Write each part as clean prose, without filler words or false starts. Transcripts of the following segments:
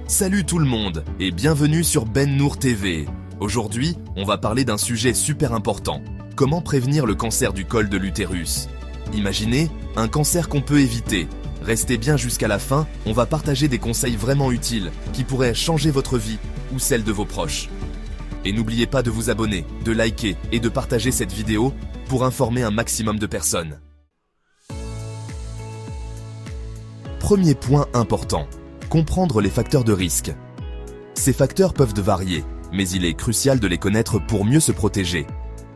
Salut tout le monde et bienvenue sur Ben Nour TV. Aujourd'hui, on va parler d'un sujet super important. Comment prévenir le cancer du col de l'utérus? Imaginez un cancer qu'on peut éviter. Restez bien jusqu'à la fin, on va partager des conseils vraiment utiles qui pourraient changer votre vie ou celle de vos proches. Et n'oubliez pas de vous abonner, de liker et de partager cette vidéo pour informer un maximum de personnes. Premier point important. Comprendre les facteurs de risque. Ces facteurs peuvent varier, mais il est crucial de les connaître pour mieux se protéger.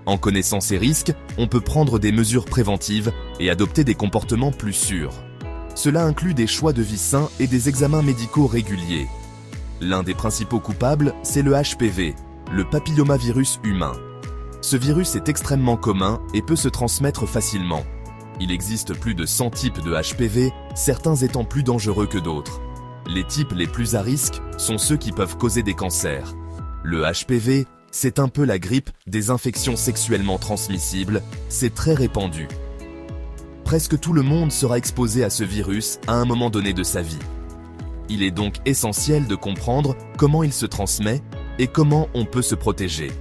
En connaissant ces risques, on peut prendre des mesures préventives et adopter des comportements plus sûrs. Cela inclut des choix de vie sains et des examens médicaux réguliers. L'un des principaux coupables, c'est le HPV, le papillomavirus humain. Ce virus est extrêmement commun et peut se transmettre facilement. Il existe plus de 100 types de HPV, certains étant plus dangereux que d'autres. Les types les plus à risque sont ceux qui peuvent causer des cancers. Le HPV, c'est un peu la grippe des infections sexuellement transmissibles, c'est très répandu. Presque tout le monde sera exposé à ce virus à un moment donné de sa vie. Il est donc essentiel de comprendre comment il se transmet et comment on peut se protéger.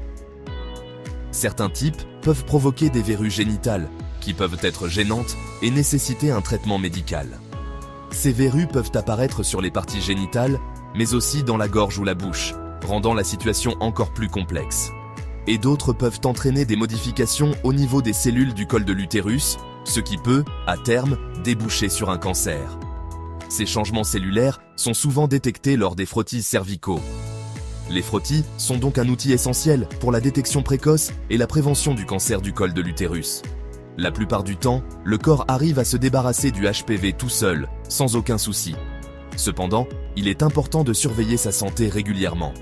Certains types peuvent provoquer des verrues génitales, qui peuvent être gênantes et nécessiter un traitement médical. Ces verrues peuvent apparaître sur les parties génitales, mais aussi dans la gorge ou la bouche, rendant la situation encore plus complexe. Et d'autres peuvent entraîner des modifications au niveau des cellules du col de l'utérus, ce qui peut, à terme, déboucher sur un cancer. Ces changements cellulaires sont souvent détectés lors des frottis cervicaux. Les frottis sont donc un outil essentiel pour la détection précoce et la prévention du cancer du col de l'utérus. La plupart du temps, le corps arrive à se débarrasser du HPV tout seul, sans aucun souci. Cependant, il est important de surveiller sa santé régulièrement.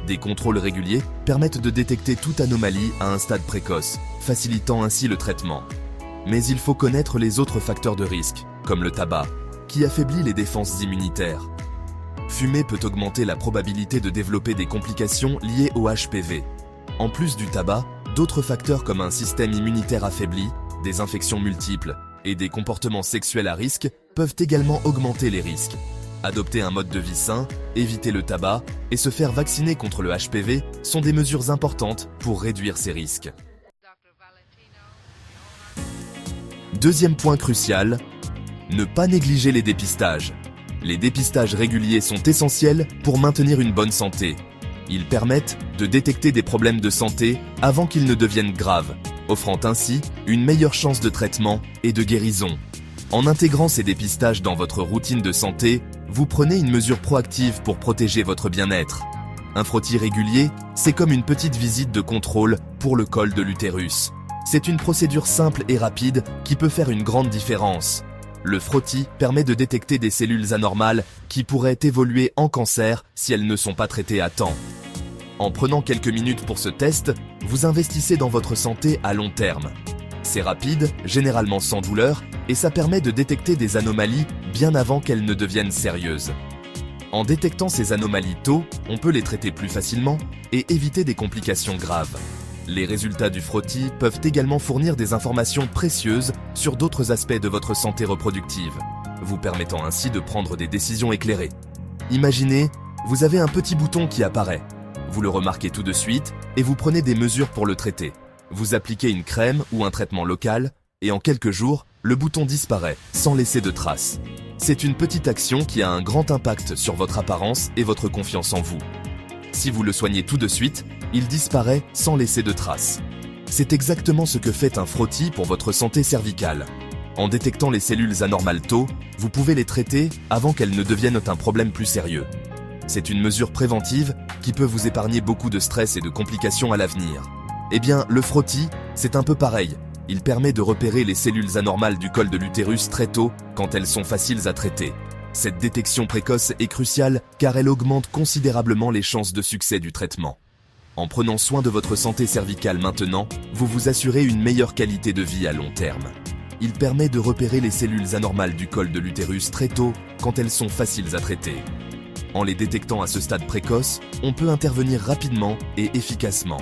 Des contrôles réguliers permettent de détecter toute anomalie à un stade précoce, facilitant ainsi le traitement. Mais il faut connaître les autres facteurs de risque, comme le tabac, qui affaiblit les défenses immunitaires. Fumer peut augmenter la probabilité de développer des complications liées au HPV. En plus du tabac, d'autres facteurs comme un système immunitaire affaibli, des infections multiples et des comportements sexuels à risque peuvent également augmenter les risques. Adopter un mode de vie sain, éviter le tabac et se faire vacciner contre le HPV sont des mesures importantes pour réduire ces risques. Deuxième point crucial, ne pas négliger les dépistages. Les dépistages réguliers sont essentiels pour maintenir une bonne santé. Ils permettent de détecter des problèmes de santé avant qu'ils ne deviennent graves, offrant ainsi une meilleure chance de traitement et de guérison. En intégrant ces dépistages dans votre routine de santé, vous prenez une mesure proactive pour protéger votre bien-être. Un frottis régulier, c'est comme une petite visite de contrôle pour le col de l'utérus. C'est une procédure simple et rapide qui peut faire une grande différence. Le frottis permet de détecter des cellules anormales qui pourraient évoluer en cancer si elles ne sont pas traitées à temps. En prenant quelques minutes pour ce test, vous investissez dans votre santé à long terme. C'est rapide, généralement sans douleur, et ça permet de détecter des anomalies bien avant qu'elles ne deviennent sérieuses. En détectant ces anomalies tôt, on peut les traiter plus facilement et éviter des complications graves. Les résultats du frottis peuvent également fournir des informations précieuses sur d'autres aspects de votre santé reproductive, vous permettant ainsi de prendre des décisions éclairées. Imaginez, vous avez un petit bouton qui apparaît. Vous le remarquez tout de suite et vous prenez des mesures pour le traiter. Vous appliquez une crème ou un traitement local et en quelques jours, le bouton disparaît sans laisser de traces. C'est une petite action qui a un grand impact sur votre apparence et votre confiance en vous. Si vous le soignez tout de suite, il disparaît sans laisser de traces. C'est exactement ce que fait un frottis pour votre santé cervicale. En détectant les cellules anormales tôt, vous pouvez les traiter avant qu'elles ne deviennent un problème plus sérieux. C'est une mesure préventive qui peut vous épargner beaucoup de stress et de complications à l'avenir. Eh bien, le frottis, c'est un peu pareil. Il permet de repérer les cellules anormales du col de l'utérus très tôt quand elles sont faciles à traiter. Cette détection précoce est cruciale car elle augmente considérablement les chances de succès du traitement. En prenant soin de votre santé cervicale maintenant, vous vous assurez une meilleure qualité de vie à long terme. Il permet de repérer les cellules anormales du col de l'utérus très tôt quand elles sont faciles à traiter. En les détectant à ce stade précoce, on peut intervenir rapidement et efficacement.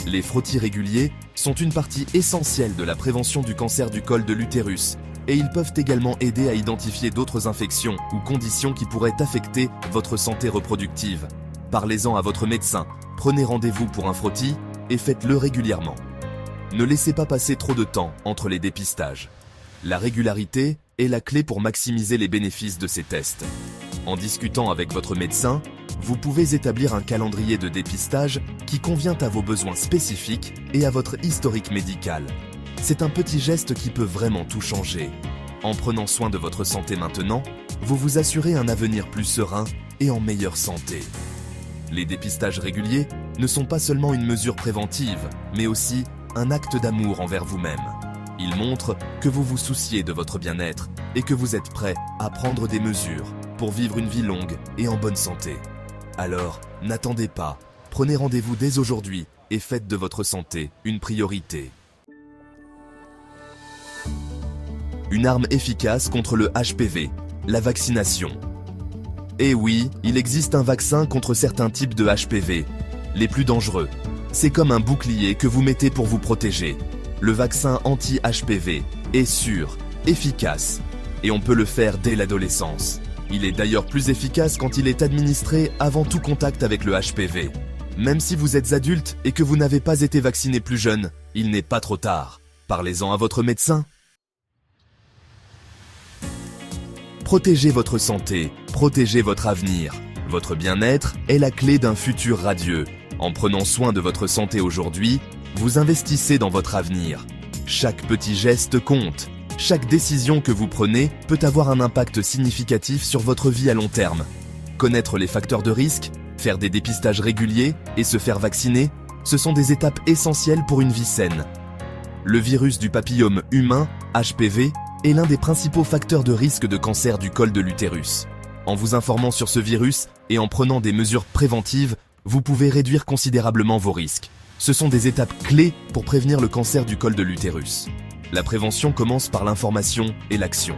Les frottis réguliers sont une partie essentielle de la prévention du cancer du col de l'utérus et ils peuvent également aider à identifier d'autres infections ou conditions qui pourraient affecter votre santé reproductive. Parlez-en à votre médecin, prenez rendez-vous pour un frottis et faites-le régulièrement. Ne laissez pas passer trop de temps entre les dépistages. La régularité est la clé pour maximiser les bénéfices de ces tests. En discutant avec votre médecin, vous pouvez établir un calendrier de dépistage qui convient à vos besoins spécifiques et à votre historique médical. C'est un petit geste qui peut vraiment tout changer. En prenant soin de votre santé maintenant, vous vous assurez un avenir plus serein et en meilleure santé. Les dépistages réguliers ne sont pas seulement une mesure préventive, mais aussi un acte d'amour envers vous-même. Ils montrent que vous vous souciez de votre bien-être et que vous êtes prêt à prendre des mesures pour vivre une vie longue et en bonne santé. Alors, n'attendez pas, prenez rendez-vous dès aujourd'hui et faites de votre santé une priorité. Une arme efficace contre le HPV, la vaccination. Et oui, il existe un vaccin contre certains types de HPV, les plus dangereux. C'est comme un bouclier que vous mettez pour vous protéger. Le vaccin anti-HPV est sûr, efficace, et on peut le faire dès l'adolescence. Il est d'ailleurs plus efficace quand il est administré avant tout contact avec le HPV. Même si vous êtes adulte et que vous n'avez pas été vacciné plus jeune, il n'est pas trop tard. Parlez-en à votre médecin. Protégez votre santé, protégez votre avenir. Votre bien-être est la clé d'un futur radieux. En prenant soin de votre santé aujourd'hui, vous investissez dans votre avenir. Chaque petit geste compte. Chaque décision que vous prenez peut avoir un impact significatif sur votre vie à long terme. Connaître les facteurs de risque, faire des dépistages réguliers et se faire vacciner, ce sont des étapes essentielles pour une vie saine. Le virus du papillome humain, HPV, est l'un des principaux facteurs de risque de cancer du col de l'utérus. En vous informant sur ce virus et en prenant des mesures préventives, vous pouvez réduire considérablement vos risques. Ce sont des étapes clés pour prévenir le cancer du col de l'utérus. La prévention commence par l'information et l'action.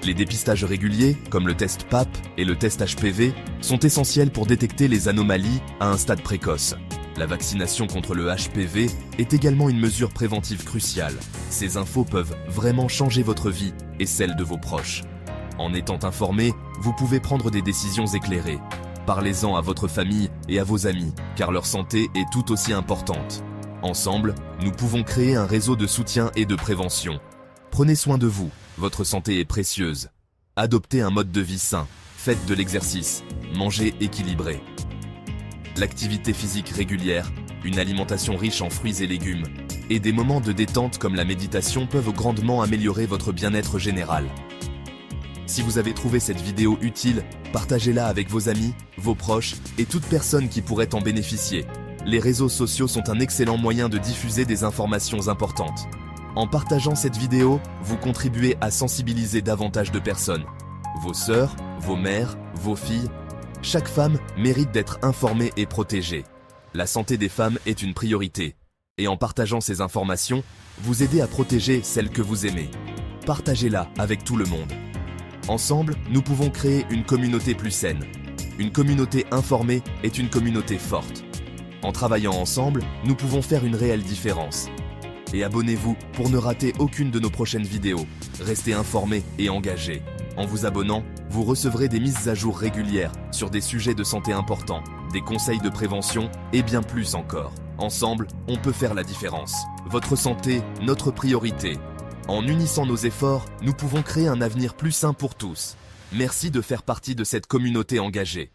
Les dépistages réguliers, comme le test PAP et le test HPV, sont essentiels pour détecter les anomalies à un stade précoce. La vaccination contre le HPV est également une mesure préventive cruciale. Ces infos peuvent vraiment changer votre vie et celle de vos proches. En étant informé, vous pouvez prendre des décisions éclairées. Parlez-en à votre famille et à vos amis, car leur santé est tout aussi importante. Ensemble, nous pouvons créer un réseau de soutien et de prévention. Prenez soin de vous, votre santé est précieuse. Adoptez un mode de vie sain, faites de l'exercice, mangez équilibré. L'activité physique régulière, une alimentation riche en fruits et légumes, et des moments de détente comme la méditation peuvent grandement améliorer votre bien-être général. Si vous avez trouvé cette vidéo utile, partagez-la avec vos amis, vos proches et toute personne qui pourrait en bénéficier. Les réseaux sociaux sont un excellent moyen de diffuser des informations importantes. En partageant cette vidéo, vous contribuez à sensibiliser davantage de personnes. Vos sœurs, vos mères, vos filles. Chaque femme mérite d'être informée et protégée. La santé des femmes est une priorité. Et en partageant ces informations, vous aidez à protéger celles que vous aimez. Partagez-la avec tout le monde. Ensemble, nous pouvons créer une communauté plus saine. Une communauté informée est une communauté forte. En travaillant ensemble, nous pouvons faire une réelle différence. Et abonnez-vous pour ne rater aucune de nos prochaines vidéos. Restez informés et engagés. En vous abonnant, vous recevrez des mises à jour régulières sur des sujets de santé importants, des conseils de prévention et bien plus encore. Ensemble, on peut faire la différence. Votre santé, notre priorité. En unissant nos efforts, nous pouvons créer un avenir plus sain pour tous. Merci de faire partie de cette communauté engagée.